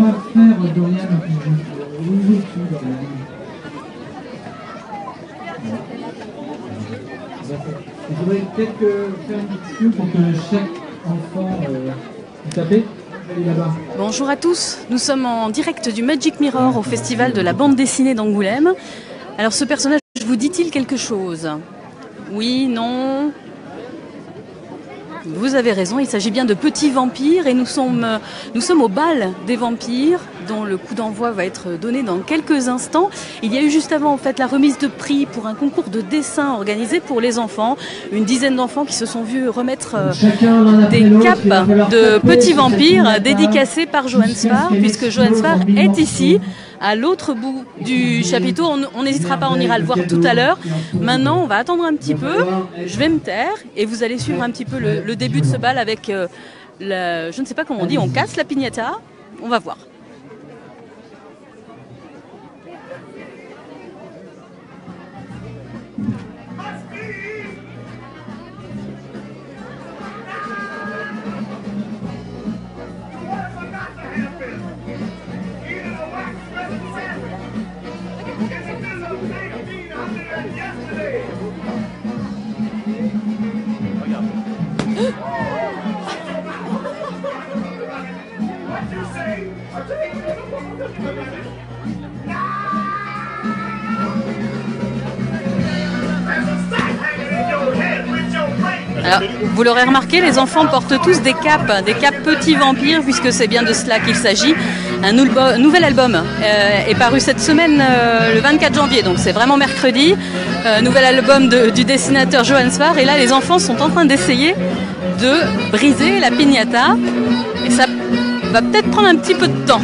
va faire, Dorian? Où es-tu, Dorian? Il faudrait peut-être faire une petite pour que chaque enfant tape. Là-bas. Bonjour à tous, nous sommes en direct du Magic Mirror au festival de la bande dessinée d'Angoulême. Alors ce personnage vous dit-il quelque chose? Oui, non? Vous avez raison, il s'agit bien de Petit Vampire et nous sommes au bal des vampires dont le coup d'envoi va être donné dans quelques instants. Il y a eu juste avant en fait la remise de prix pour un concours de dessin organisé pour les enfants. Une dizaine d'enfants qui se sont vus remettre des capes de Petit Vampire dédicacées par Johan Sfar, puisque Johan Sfar est ici à l'autre bout du chapiteau. On n'hésitera pas, on ira le voir tout à l'heure. Maintenant, on va attendre un petit peu. Je vais me taire et vous allez suivre un petit peu le début de ce bal avec, je ne sais pas comment on dit, on casse la piñata. On va voir. Alors, vous l'aurez remarqué, les enfants portent tous des capes Petit Vampire, puisque c'est bien de cela qu'il s'agit. Un nouvel album est paru cette semaine, le 24 janvier, donc c'est vraiment mercredi. Nouvel album du dessinateur Johan Sfar, et là les enfants sont en train d'essayer de briser la piñata, et ça va peut-être prendre un petit peu de temps.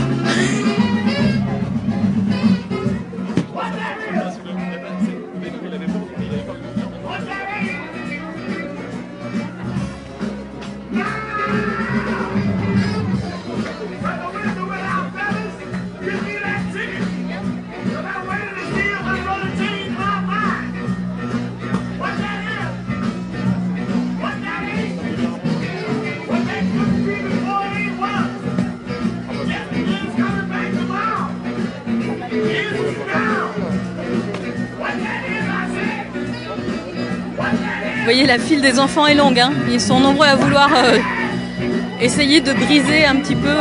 Vous voyez, la file des enfants est longue, hein. Ils sont nombreux à vouloir essayer de briser un petit peu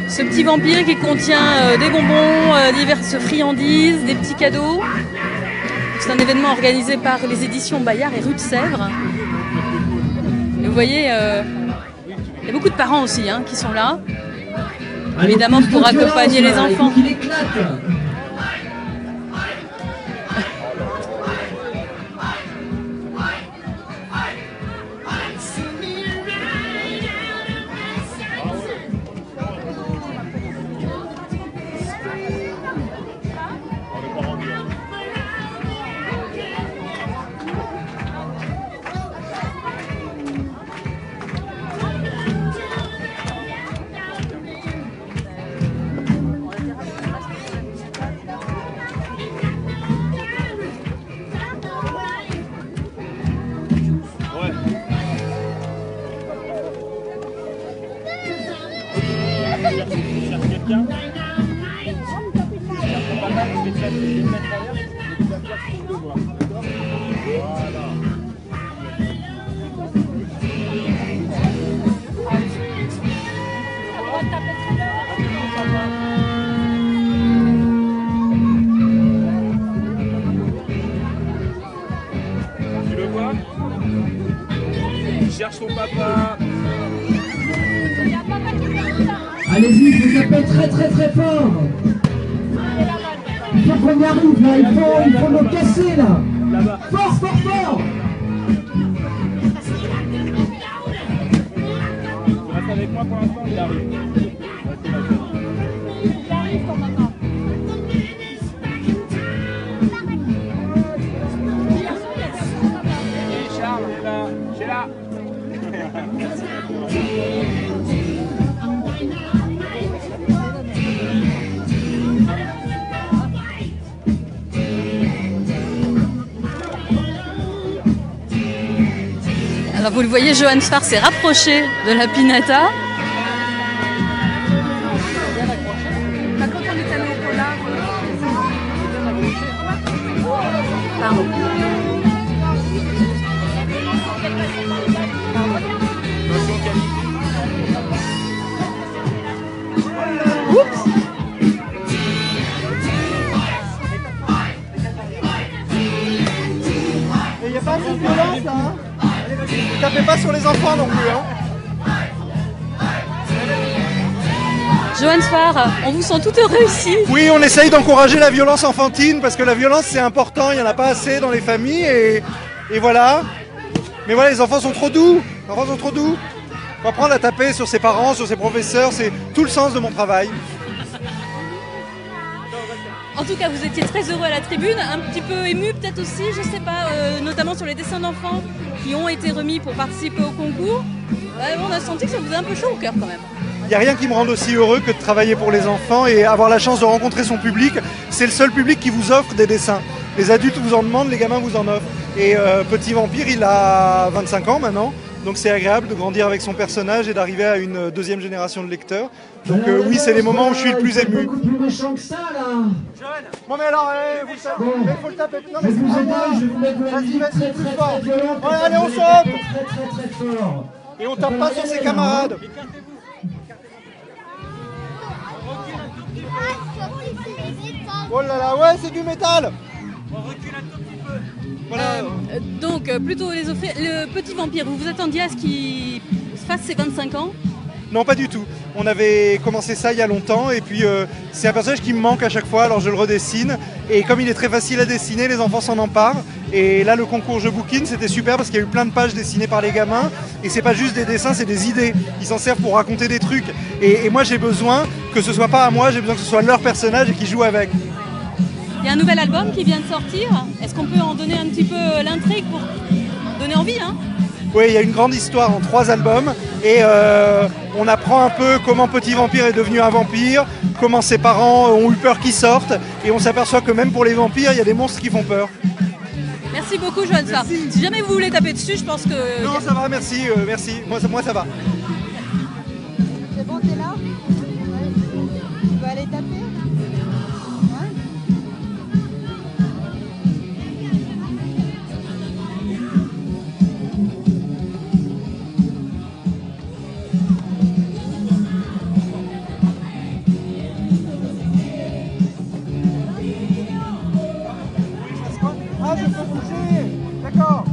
ce petit vampire qui contient des bonbons, diverses friandises, des petits cadeaux. C'est un événement organisé par les éditions Bayard et Rue de Sèvres. Et vous voyez, il y a beaucoup de parents aussi hein, qui sont là, évidemment pour accompagner les enfants. Son papa. Allez-y, il faut taper très très très fort. Il faut qu'on y arrive là, il faut le casser là. Fort, fort, fort. Reste avec moi pour l'instant, il arrive. Il arrive pour maintenant. Et Charles, j'ai là. Alors vous le voyez, Johan Sfar s'est rapproché de la piñata. sur les enfants non plus. Hein. Johan Sfar, on vous sent tout heureux ici. Oui, on essaye d'encourager la violence enfantine parce que la violence c'est important, il n'y en a pas assez dans les familles et voilà. Mais voilà, les enfants sont trop doux. Les enfants sont trop doux. On va apprendre à taper sur ses parents, sur ses professeurs, c'est tout le sens de mon travail. En tout cas, vous étiez très heureux à la tribune, un petit peu ému peut-être aussi, je sais pas, notamment sur les dessins d'enfants qui ont été remis pour participer au concours. On a senti que ça vous faisait un peu chaud au cœur quand même. Il n'y a rien qui me rende aussi heureux que de travailler pour les enfants et avoir la chance de rencontrer son public. C'est le seul public qui vous offre des dessins. Les adultes vous en demandent, les gamins vous en offrent. Et Petit Vampire, il a 25 ans maintenant. Donc c'est agréable de grandir avec son personnage et d'arriver à une deuxième génération de lecteurs. Donc oui, c'est les moments où je suis le plus ému. Beaucoup plus méchant que ça là. Bon mais alors, vous le savez, Bon. mais faut le taper. Non Je mais vais vous c'est aider, pas je vais vous mettre de la Vas-y, musique vas-y, très plus très fort. très violente. Ouais, allez, on Très, saute. très très très fort. Et on tape pas sur ses camarades. Oh là là, ouais, c'est du métal. On recule un tout petit peu. Voilà. Donc, plutôt les offrir. Le Petit Vampire, vous vous attendiez à ce qu'il fasse ses 25 ans? Non, pas du tout. On avait commencé ça il y a longtemps et puis c'est un personnage qui me manque à chaque fois, alors je le redessine. Et comme il est très facile à dessiner, les enfants s'en emparent. Et là, le concours Je Bouquine, c'était super parce qu'il y a eu plein de pages dessinées par les gamins. Et c'est pas juste des dessins, c'est des idées. Ils s'en servent pour raconter des trucs. Et moi, j'ai besoin que ce soit pas à moi, j'ai besoin que ce soit leur personnage et qu'ils jouent avec. Il y a un nouvel album qui vient de sortir. Est-ce qu'on peut en donner un petit peu l'intrigue pour donner envie, hein? Oui, il y a une grande histoire en 3 albums et on apprend un peu comment Petit Vampire est devenu un vampire, comment ses parents ont eu peur qu'il sorte et on s'aperçoit que même pour les vampires, il y a des monstres qui font peur. Merci beaucoup, Johan Sfar. Si jamais vous voulez taper dessus, je pense que... Non, ça va, merci, merci. Moi, ça va. C'est bon, t'es là? Tu peux aller taper? Ah, je peux bouger. D'accord.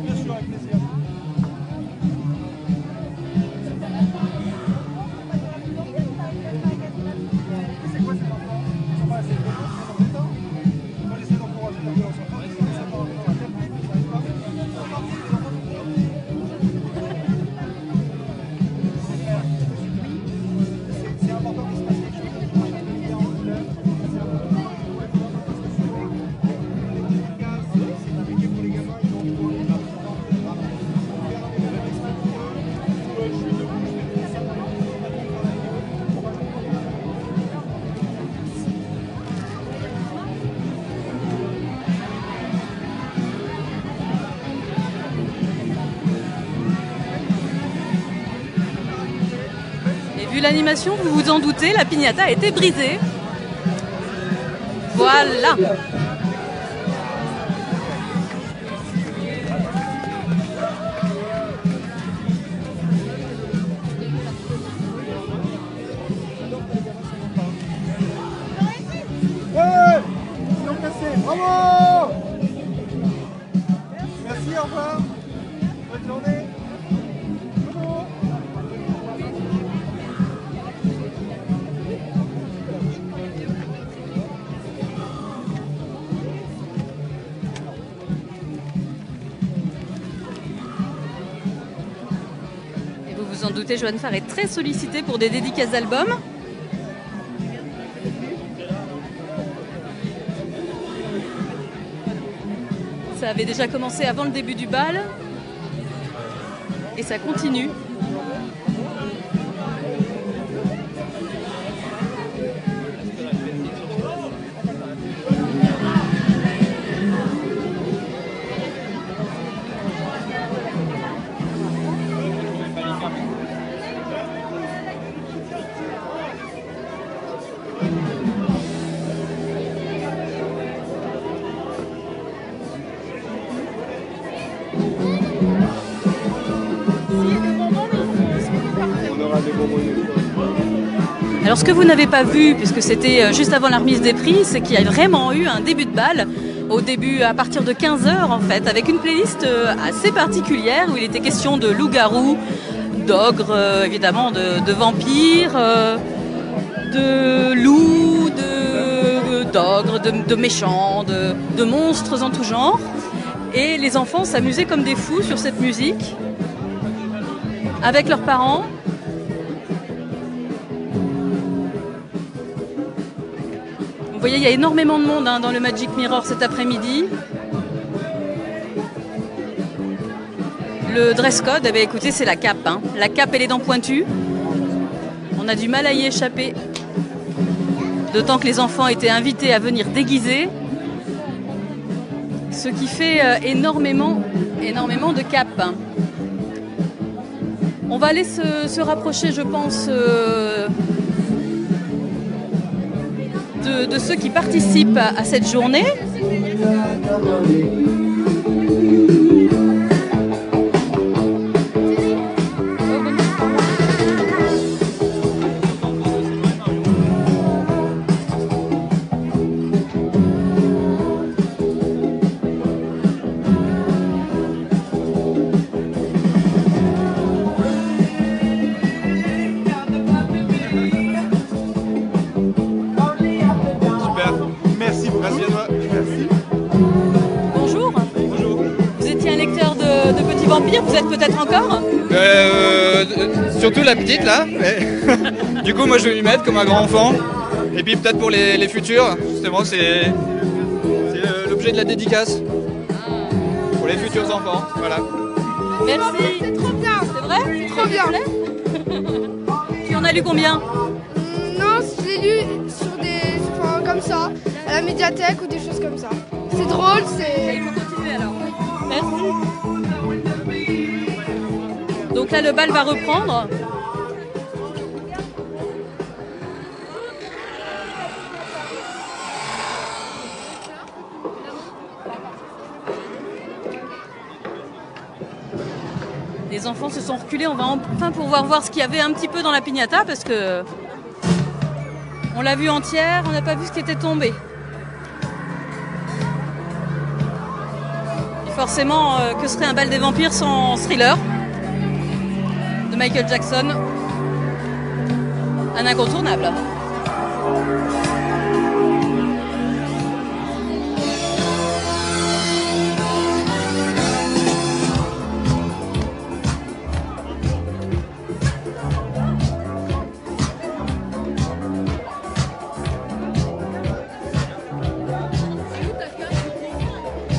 Bien sûr, avec plaisir. C'est quoi ces enfants? Ils sont pas assez embêtants. Moi, j'essaie d'encourager la violence enfantine, mais ça part dans la tête, j'arrive pas. C'est important qu'il se passe quelque chose. C'est compliqué pour les gamins, ils ont Et vu l'animation, vous vous en doutez, la piñata a été brisée. Voilà. Ouais, ils l'ont cassé, bravo. Merci, au revoir. Bonne journée. Bonjour. Et vous vous en doutez, Johan Sfar est très sollicité pour des dédicaces d'albums. Ça avait déjà commencé avant le début du bal. Et ça continue. On aura des bonbons une fois. Alors ce que vous n'avez pas vu, puisque c'était juste avant la remise des prix, c'est qu'il y a vraiment eu un début de bal, au début à partir de 15h en fait, avec une playlist assez particulière où il était question de loups-garous, d'ogres, évidemment, de vampires, de loups, d'ogres, de méchants, de monstres en tout genre. Et les enfants s'amusaient comme des fous sur cette musique, avec leurs parents. Vous voyez, il y a énormément de monde dans le Magic Mirror cet après-midi. Le dress code, eh bien, écoutez, c'est la cape. Hein. La cape et les dents pointues. On a du mal à y échapper. D'autant que les enfants étaient invités à venir déguisés. Ce qui fait énormément de capes. On va aller se rapprocher, je pense, de ceux qui participent à cette journée. Vous êtes peut-être encore Surtout la petite là. Du coup moi je vais m'y mettre comme un grand enfant. Et puis peut-être pour les futurs, justement c'est l'objet de la dédicace. Pour les futurs enfants. Voilà. Merci. C'est trop bien. C'est vrai? Trop bien. Tu en as lu combien? Non, je l'ai lu sur comme ça, à la médiathèque ou des choses comme ça. C'est drôle, c'est... Il faut continuer alors. Merci. Donc là, le bal va reprendre. Les enfants se sont reculés. On va enfin pouvoir voir ce qu'il y avait un petit peu dans la piñata parce que on l'a vue entière, on n'a pas vu ce qui était tombé. Et forcément, que serait un bal des vampires sans Thriller de Michael Jackson, un incontournable.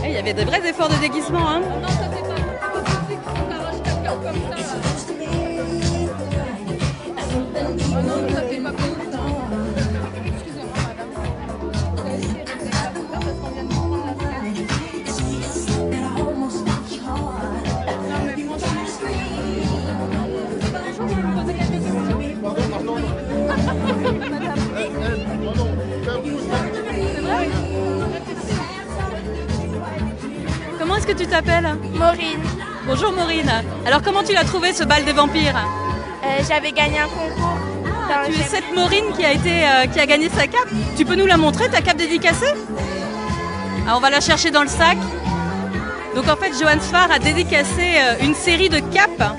Il y avait des vrais efforts de déguisement, hein. Comment est-ce que tu t'appelles? Maureen. Bonjour Maureen. Alors comment tu l'as trouvé ce bal des vampires? J'avais gagné un concours. Tu es cette Maureen qui a gagné sa cape. Tu peux nous la montrer, ta cape dédicacée? Ah, on va la chercher dans le sac. Donc en fait, Johan Sfar a dédicacé une série de capes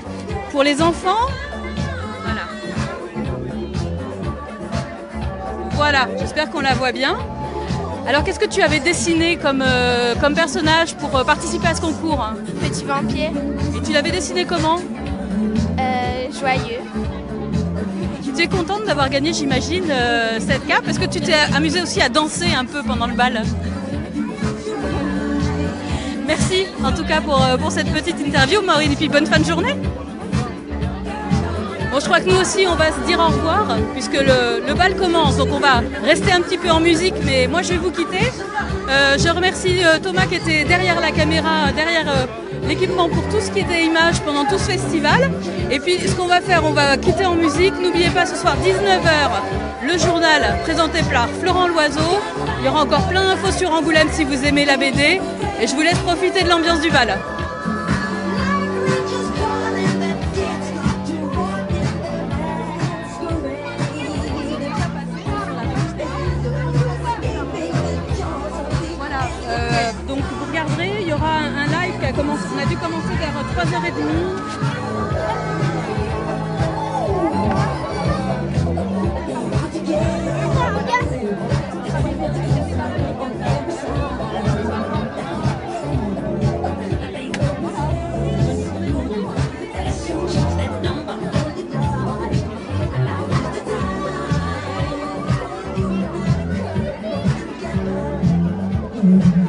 pour les enfants. Voilà. Voilà, j'espère qu'on la voit bien. Alors qu'est-ce que tu avais dessiné comme personnage pour participer à ce concours? Petit vampire. Et tu l'avais dessiné comment? Joyeux. Tu es contente d'avoir gagné, j'imagine, cette cape? Est-ce que tu t'es amusée aussi à danser un peu pendant le bal? Merci en tout cas pour cette petite interview, Maureen, et puis bonne fin de journée. Bon, je crois que nous aussi, on va se dire au revoir, puisque le bal commence, donc on va rester un petit peu en musique, mais moi je vais vous quitter. Je remercie Thomas qui était derrière la caméra, derrière l'équipement pour tout ce qui était images pendant tout ce festival. Et puis ce qu'on va faire, on va quitter en musique. N'oubliez pas, ce soir 19h, le journal présenté par Florent Loiseau. Il y aura encore plein d'infos sur Angoulême si vous aimez la BD. Et je vous laisse profiter de l'ambiance du bal. on a dû commencer vers 3h30. Mm-hmm.